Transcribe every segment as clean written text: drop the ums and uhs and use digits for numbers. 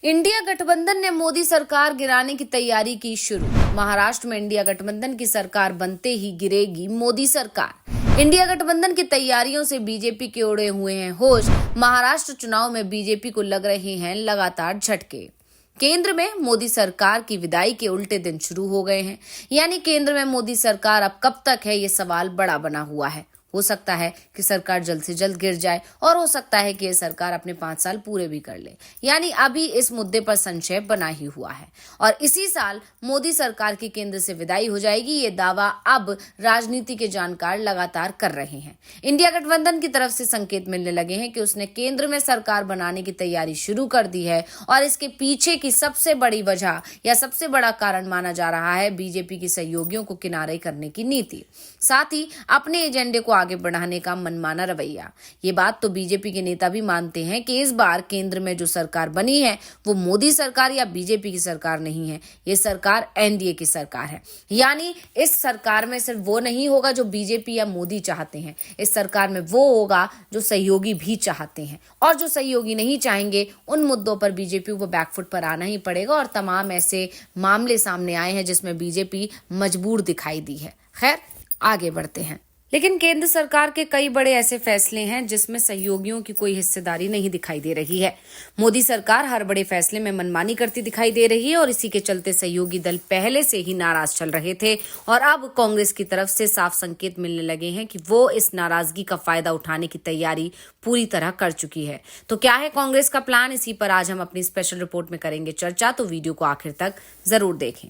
India गठबंधन ने मोदी सरकार गिराने की तैयारी की शुरू। महाराष्ट्र में इंडिया गठबंधन की सरकार बनते ही गिरेगी मोदी सरकार। इंडिया गठबंधन की तैयारियों से बीजेपी के उड़े हुए हैं होश। महाराष्ट्र चुनाव में बीजेपी को लग रहे हैं लगातार झटके। केंद्र में मोदी सरकार की विदाई के उल्टे दिन शुरू हो गए हैं। यानी केंद्र में मोदी सरकार अब कब तक है, ये सवाल बड़ा बना हुआ है। हो सकता है कि सरकार जल्द से जल्द गिर जाए और हो सकता है कि ये सरकार अपने 5 साल पूरे भी कर ले। यानी अभी इस मुद्दे पर संशय बना ही हुआ है और इसी साल मोदी सरकार की केंद्र से विदाई हो जाएगी, ये दावा अब राजनीति के जानकार लगातार कर रहे हैं। इंडिया गठबंधन की तरफ से संकेत मिलने लगे हैं कि उसने केंद्र में सरकार बनाने की तैयारी शुरू कर दी है और इसके पीछे की सबसे बड़ी वजह या सबसे बड़ा कारण माना जा रहा है बीजेपी की सहयोगियों को किनारे करने की नीति, साथ ही अपने एजेंडे को आगे बढ़ाने का मनमाना रवैया। ये बात तो बीजेपी के नेता भी मानते हैं कि इस बार केंद्र में जो सरकार बनी है वो मोदी सरकार या बीजेपी की सरकार नहीं है, ये सरकार एनडीए की सरकार है। यानी इस सरकार में सिर्फ वो नहीं होगा जो बीजेपी या मोदी चाहते हैं, इस सरकार में वो होगा जो सहयोगी भी चाहते हैं और जो सहयोगी नहीं चाहेंगे उन मुद्दों पर बीजेपी को बैकफुट पर आना ही पड़ेगा और तमाम ऐसे मामले सामने आए हैं जिसमें बीजेपी मजबूर दिखाई दी है। खैर, आगे बढ़ते हैं। लेकिन केंद्र सरकार के कई बड़े ऐसे फैसले हैं जिसमें सहयोगियों की कोई हिस्सेदारी नहीं दिखाई दे रही है। मोदी सरकार हर बड़े फैसले में मनमानी करती दिखाई दे रही है और इसी के चलते सहयोगी दल पहले से ही नाराज चल रहे थे और अब कांग्रेस की तरफ से साफ संकेत मिलने लगे हैं कि वो इस नाराजगी का फायदा उठाने की तैयारी पूरी तरह कर चुकी है। तो क्या है कांग्रेस का प्लान, इसी पर आज हम अपनी स्पेशल रिपोर्ट में करेंगे चर्चा, तो वीडियो को आखिर तक जरूर देखें।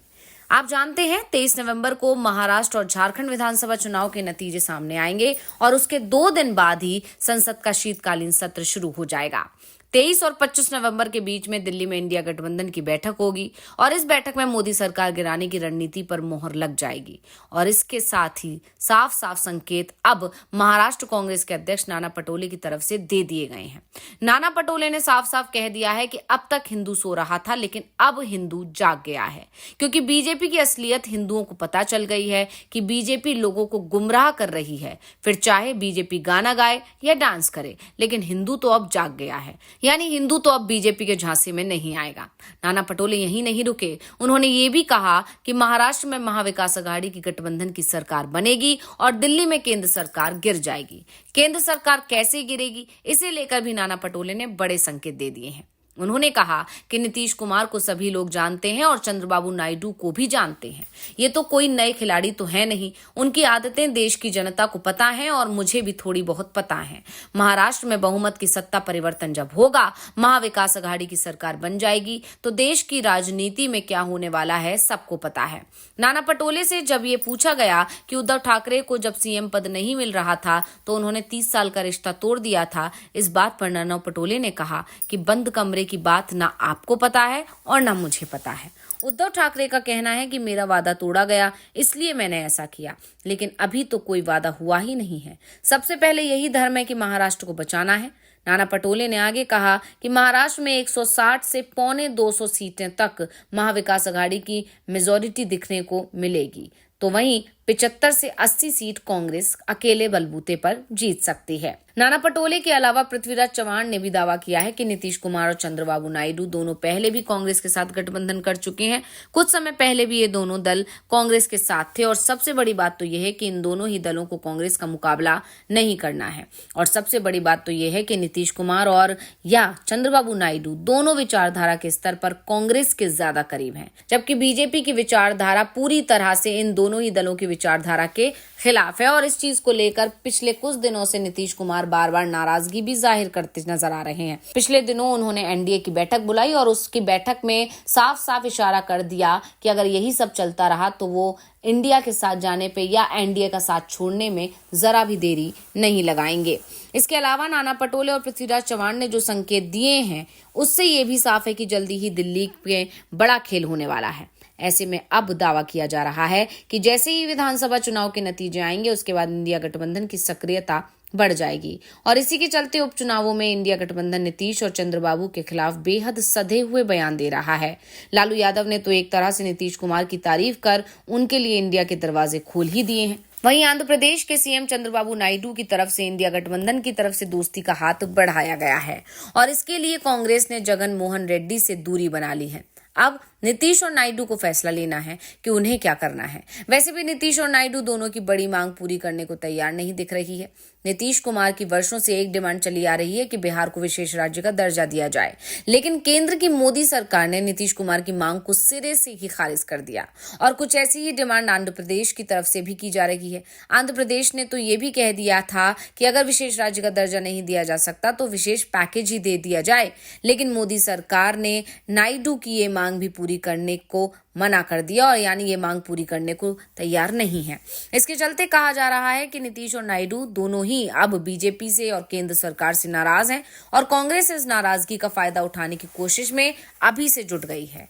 आप जानते हैं 23 नवंबर को महाराष्ट्र और झारखंड विधानसभा चुनाव के नतीजे सामने आएंगे और उसके 2 दिन बाद ही संसद का शीतकालीन सत्र शुरू हो जाएगा। 23 और 25 नवंबर के बीच में दिल्ली में इंडिया गठबंधन की बैठक होगी और इस बैठक में मोदी सरकार गिराने की रणनीति पर मोहर लग जाएगी और इसके साथ ही साफ साफ संकेत अब महाराष्ट्र कांग्रेस के अध्यक्ष नाना पटोले की तरफ से दे दिए गए हैं। नाना पटोले ने साफ साफ कह दिया है कि अब तक हिंदू सो रहा था लेकिन अब हिंदू जाग गया है, क्योंकि बीजेपी की असलियत हिंदुओं को पता चल गई है कि बीजेपी लोगों को गुमराह कर रही है। फिर चाहे बीजेपी गाना गाए या डांस करे, लेकिन हिंदू तो अब जाग गया है। यानी हिंदू तो अब बीजेपी के झांसे में नहीं आएगा। नाना पटोले यहीं नहीं रुके, उन्होंने ये भी कहा कि महाराष्ट्र में महाविकास अघाड़ी की गठबंधन की सरकार बनेगी और दिल्ली में केंद्र सरकार गिर जाएगी। केंद्र सरकार कैसे गिरेगी, इसे लेकर भी नाना पटोले ने बड़े संकेत दे दिए हैं। उन्होंने कहा कि नीतीश कुमार को सभी लोग जानते हैं और चंद्रबाबू नायडू को भी जानते हैं। ये तो कोई नए खिलाड़ी तो है नहीं, उनकी आदतें देश की जनता को पता हैं और मुझे भी थोड़ी बहुत पता है। महाराष्ट्र में बहुमत की सत्ता परिवर्तन जब होगा, महाविकास अघाड़ी की सरकार बन जाएगी, तो देश की राजनीति में क्या होने वाला है सबको पता है। नाना पटोले से जब ये पूछा गया कि उद्धव ठाकरे को जब सीएम पद नहीं मिल रहा था तो उन्होंने 30 साल का रिश्ता तोड़ दिया था, इस बात पर नाना पटोले ने कहा कि बंद कमरे की बात ना आपको पता है और ना मुझे पता है। उद्धव ठाकरे का कहना है कि मेरा वादा तोड़ा गया इसलिए मैंने ऐसा किया, लेकिन अभी तो कोई वादा हुआ ही नहीं है। सबसे पहले यही धर्म है कि महाराष्ट्र को बचाना है। नाना पटोले ने आगे कहा कि महाराष्ट्र में 160 से 125 सीटें तक महाविकास अघाड़ी की मेजॉरिटी दिखने को मिलेगी, तो वहीं 75 से 80 सीट कांग्रेस अकेले बलबूते पर जीत सकती है। नाना पटोले के अलावा पृथ्वीराज चव्हाण ने भी दावा किया है कि नीतीश कुमार और चंद्रबाबू नायडू दोनों पहले भी कांग्रेस के साथ गठबंधन कर चुके हैं। कुछ समय पहले भी ये दोनों दल कांग्रेस के साथ थे और सबसे बड़ी बात तो यह है कि इन दोनों ही दलों को कांग्रेस का मुकाबला नहीं करना है। और सबसे बड़ी बात तो यह है कि नीतीश कुमार और या चंद्रबाबू नायडू दोनों विचारधारा के स्तर पर कांग्रेस के ज्यादा करीब हैं, जबकि बीजेपी की विचारधारा पूरी तरह से इन दोनों ही दलों की विचारधारा के खिलाफ है। और इस चीज को लेकर पिछले कुछ दिनों से नीतीश कुमार बार बार नाराजगी भी जाहिर करते नजर आ रहे हैं। पिछले दिनों उन्होंने एनडीए की बैठक बुलाई और उसकी बैठक में साफ साफ इशारा कर दिया कि अगर यही सब चलता रहा तो वो इंडिया के साथ जाने पे या एनडीए का साथ छोड़ने में जरा भी देरी नहीं लगाएंगे। इसके अलावा नाना पटोले और पृथ्वीराज चव्हाण ने जो संकेत दिए हैं उससे ये भी साफ है कि जल्दी ही दिल्ली में बड़ा खेल होने वाला है। ऐसे में अब दावा किया जा रहा है कि जैसे ही विधानसभा चुनाव के नतीजे आएंगे उसके बाद इंडिया गठबंधन की सक्रियता बढ़ जाएगी और इसी के चलते उपचुनावों में इंडिया गठबंधन नीतीश और चंद्रबाबू के खिलाफ बेहद सधे हुए बयान दे रहा है। लालू यादव ने तो एक तरह से नीतीश कुमार की तारीफ कर उनके लिए इंडिया के दरवाजे खोल ही दिए हैं। वहीं आंध्र प्रदेश के सीएम चंद्रबाबू नायडू की तरफ से इंडिया गठबंधन की तरफ से दोस्ती का हाथ बढ़ाया गया है और इसके लिए कांग्रेस ने जगन मोहन रेड्डी से दूरी बना ली है। अब नीतीश और नायडू को फैसला लेना है कि उन्हें क्या करना है। वैसे भी नीतीश और नायडू दोनों की बड़ी मांग पूरी करने को तैयार नहीं दिख रही है। नीतीश कुमार की वर्षों से एक डिमांड चली आ रही है कि बिहार को विशेष राज्य का दर्जा दिया जाए, लेकिन केंद्र की मोदी सरकार ने नीतीश कुमार की मांग को सिरे से ही खारिज कर दिया और कुछ ऐसी ही डिमांड आंध्र प्रदेश की तरफ से भी की जा रही है। आंध्र प्रदेश ने तो ये भी कह दिया था कि अगर विशेष राज्य का दर्जा नहीं दिया जा सकता तो विशेष पैकेज ही दे दिया जाए, लेकिन मोदी सरकार ने नायडू की ये मांग भी पूरी करने को मना कर दिया और यानी ये मांग पूरी करने को तैयार नहीं है। इसके चलते कहा जा रहा है कि नीतीश और नायडू दोनों ही अब बीजेपी से और केंद्र सरकार से नाराज हैं और कांग्रेस इस नाराजगी का फायदा उठाने की कोशिश में अभी से जुट गई है।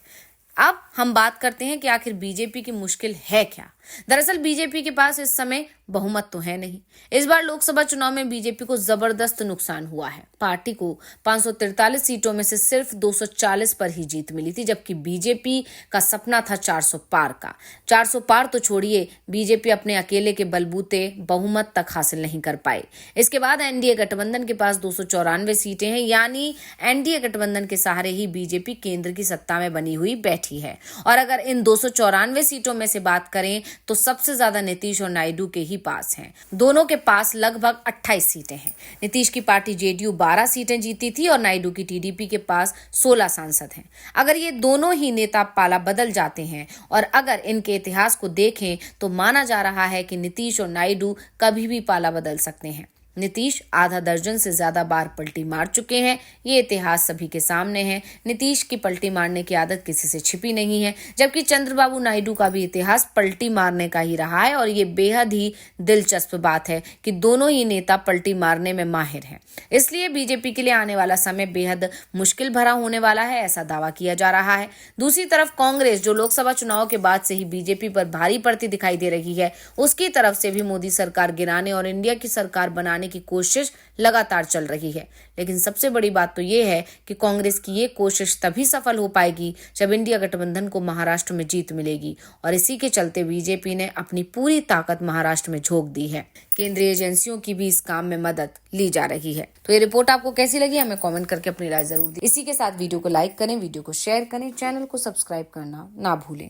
अब हम बात करते हैं कि आखिर बीजेपी की मुश्किल है क्या। दरअसल बीजेपी के पास इस समय बहुमत तो है नहीं। इस बार लोकसभा चुनाव में बीजेपी को जबरदस्त नुकसान हुआ है। पार्टी को 543 सीटों में से सिर्फ 240 पर ही जीत मिली थी, जबकि बीजेपी का सपना था 400 पार का। 400 पार तो छोड़िए, बीजेपी अपने अकेले के बलबूते बहुमत तक हासिल नहीं कर पाई। इसके बाद एनडीए गठबंधन के पास 294 सीटें हैं, यानी एनडीए गठबंधन के सहारे ही बीजेपी केंद्र की सत्ता में बनी हुई बैठी है। और अगर इन 294 सीटों में से बात करें तो सबसे ज्यादा नीतीश और नायडू के ही पास हैं। दोनों के पास लगभग 28 सीटें हैं। नीतीश की पार्टी जेडीयू 12 सीटें जीती थी और नायडू की टीडीपी के पास 16 सांसद हैं। अगर ये दोनों ही नेता पाला बदल जाते हैं और अगर इनके इतिहास को देखें तो माना जा रहा है कि नीतीश और नायडू कभी भी पाला बदल सकते हैं। नीतीश आधा दर्जन से ज्यादा बार पलटी मार चुके हैं, ये इतिहास सभी के सामने है। नीतीश की पलटी मारने की आदत किसी से छिपी नहीं है, जबकि चंद्रबाबू नायडू का भी इतिहास पलटी मारने का ही रहा है और ये बेहद ही दिलचस्प बात है कि दोनों ही नेता पलटी मारने में माहिर हैं। इसलिए बीजेपी के लिए आने वाला समय बेहद मुश्किल भरा होने वाला है, ऐसा दावा किया जा रहा है। दूसरी तरफ कांग्रेस, जो लोकसभा चुनाव के बाद से ही बीजेपी पर भारी पड़ती दिखाई दे रही है, उसकी तरफ से भी मोदी सरकार गिराने और इंडिया की सरकार बनाने की कोशिश लगातार चल रही है। लेकिन सबसे बड़ी बात तो ये है कि कांग्रेस की ये कोशिश तभी सफल हो पाएगी जब इंडिया गठबंधन को महाराष्ट्र में जीत मिलेगी और इसी के चलते बीजेपी ने अपनी पूरी ताकत महाराष्ट्र में झोंक दी है। केंद्रीय एजेंसियों की भी इस काम में मदद ली जा रही है। तो ये रिपोर्ट आपको कैसी लगी, हमें कमेंट करके अपनी राय जरूर दी। इसी के साथ वीडियो को लाइक करें, वीडियो को शेयर करें, चैनल को सब्सक्राइब करना ना भूलें।